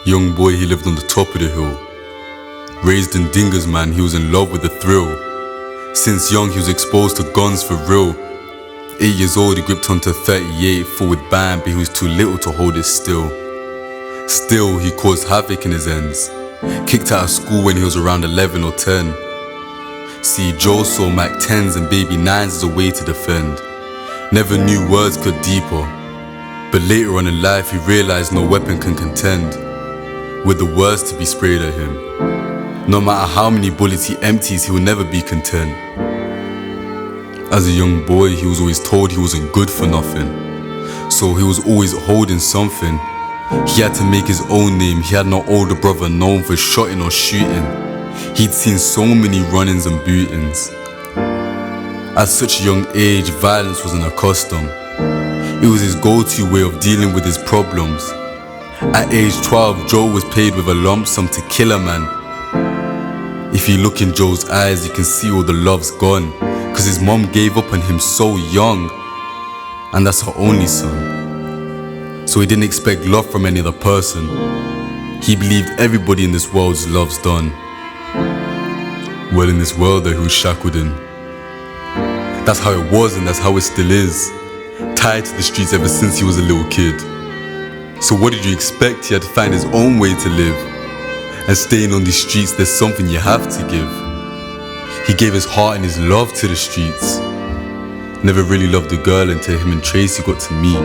Young boy, he lived on the top of the hill. Raised in dingers, man, he was in love with the thrill. Since young, he was exposed to guns for real. 8 years old, he gripped onto 38, full with bang, but he was too little to hold it still. Still, he caused havoc in his ends. Kicked out of school when he was around 11 or 10. See, Joe saw Mac 10s and baby 9s as a way to defend. Never knew words cut deeper. But later on in life, he realized no weapon can contend with the words to be sprayed at him. No matter how many bullets he empties, he will never be content. As a young boy, he was always told he wasn't good for nothing. So he was always holding something. He had to make his own name. He had no older brother known for shotting or shooting. He'd seen so many run-ins and bootings. At such a young age, violence wasn't a custom. It was his go-to way of dealing with his problems. At age 12, Joe was paid with a lump sum to kill a man. If you look in Joe's eyes, you can see all the love's gone, cause his mom gave up on him so young, and that's her only son. So he didn't expect love from any other person. He believed everybody in this world's love's done. Well, in this world that he was shackled in. That's how it was and that's how it still is. Tied to the streets ever since he was a little kid. So what did you expect? He had to find his own way to live. And staying on these streets, there's something you have to give. He gave his heart and his love to the streets. Never really loved a girl until him and Tracy got to meet.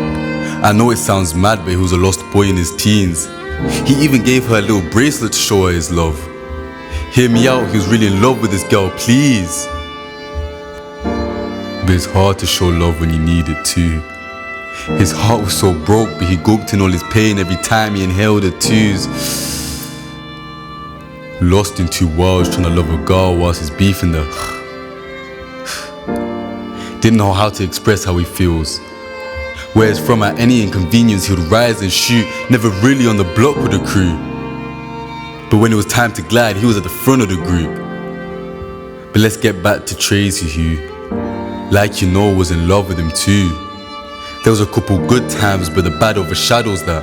I know it sounds mad, but he was a lost boy in his teens. He even gave her a little bracelet to show her his love. Hear me out, he was really in love with this girl, please. But it's hard to show love when you need it too. His heart was so broke, but he gulped in all his pain every time he inhaled the twos. Lost in two worlds, trying to love a girl whilst he's beefing the didn't know how to express how he feels. Whereas from at any inconvenience, he would rise and shoot, never really on the block with the crew. But when it was time to glide, he was at the front of the group. But let's get back to Tracy, who, like you know, was in love with him too. There was a couple good times, but the bad overshadows that.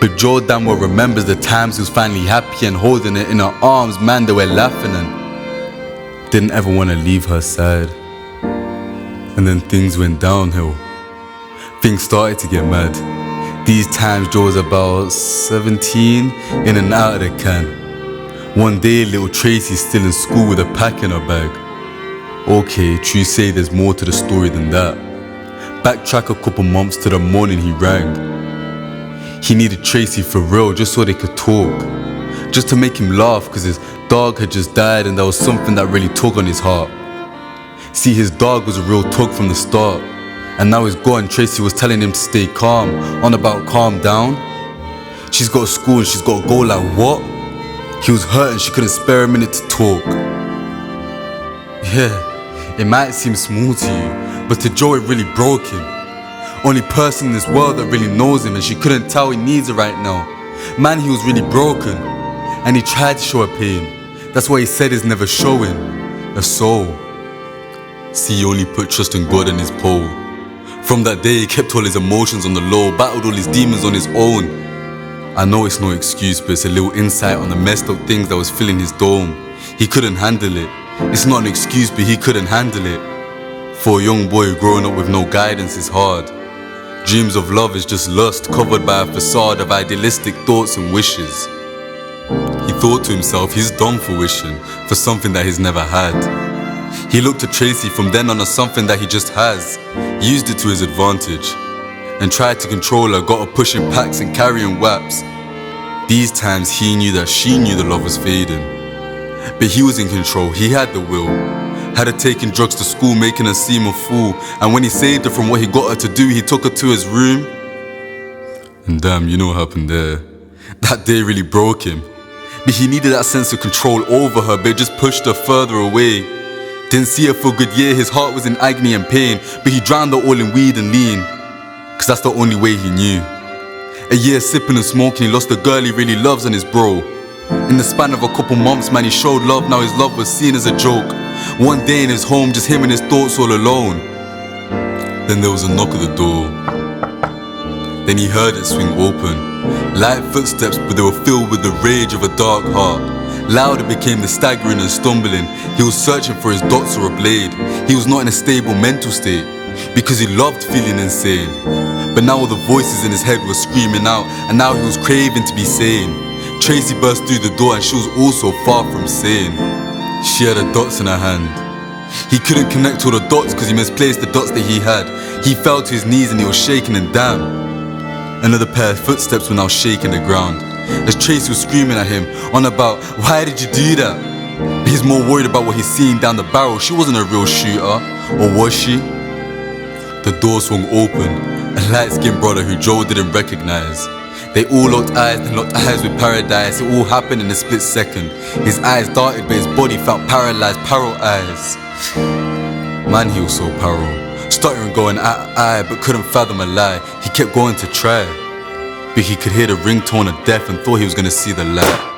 But Joe damn well remembers the times he was finally happy and holding her in her arms, man, they were laughing and didn't ever want to leave her side. And then things went downhill. Things started to get mad. These times Joe was about 17, in and out of the can. One day little Tracy's still in school with a pack in her bag. Okay, true say there's more to the story than that. Backtrack a couple months to the morning he rang. He needed Tracy for real, just so they could talk. Just to make him laugh, cause his dog had just died and that was something that really tugged on his heart. See, his dog was a real tug from the start. And now he's gone, Tracy was telling him to stay calm, on about calm down. She's got school and she's got to go, like what? He was hurt and she couldn't spare a minute to talk. Yeah, it might seem small to you, but to Joe it really broke him. Only person in this world that really knows him, and she couldn't tell he needs her right now. Man, he was really broken, and he tried to show her pain. That's why he said he's never showing a soul. See, he only put trust in God and his pole. From that day, he kept all his emotions on the low, battled all his demons on his own. I know it's no excuse, but it's a little insight on the messed up things that was filling his dome. He couldn't handle it. It's not an excuse, but he couldn't handle it. For a young boy growing up with no guidance is hard. Dreams of love is just lust, covered by a facade of idealistic thoughts and wishes. He thought to himself, he's done for wishing, for something that he's never had. He looked at Tracy from then on as something that he just has, used it to his advantage, and tried to control her, got her pushing packs and carrying whaps. These times he knew that she knew the love was fading. But he was in control, he had the will. Had her taking drugs to school, making her seem a fool. And when he saved her from what he got her to do, he took her to his room. And damn, you know what happened there. That day really broke him. But he needed that sense of control over her, but it just pushed her further away. Didn't see her for a good year, his heart was in agony and pain, but he drowned her all in weed and lean, cause that's the only way he knew. A year sipping and smoking, he lost the girl he really loves and his bro. In the span of a couple months, man, he showed love, now his love was seen as a joke. One day in his home, just him and his thoughts all alone. Then there was a knock at the door. Then he heard it swing open. Light footsteps, but they were filled with the rage of a dark heart. Louder became the staggering and stumbling. He was searching for his dots or a blade. He was not in a stable mental state, because he loved feeling insane. But now all the voices in his head were screaming out, and now he was craving to be sane. Tracy burst through the door and she was also far from sane. She had her dots in her hand. He couldn't connect all the dots because he misplaced the dots that he had. He fell to his knees and he was shaking, and damn, another pair of footsteps were now shaking the ground. As Tracy was screaming at him on about, why did you do that? But he's more worried about what he's seeing down the barrel. She wasn't a real shooter, or was she? The door swung open, a light-skinned brother who Joel didn't recognize. They all locked eyes and locked eyes with paradise. It all happened in a split second. His eyes darted, but his body felt paralyzed, paro eyes. Man, he was so paro. Stuttering, going eye, but couldn't fathom a lie. He kept going to try, but he could hear the ringtone of death and thought he was gonna see the light.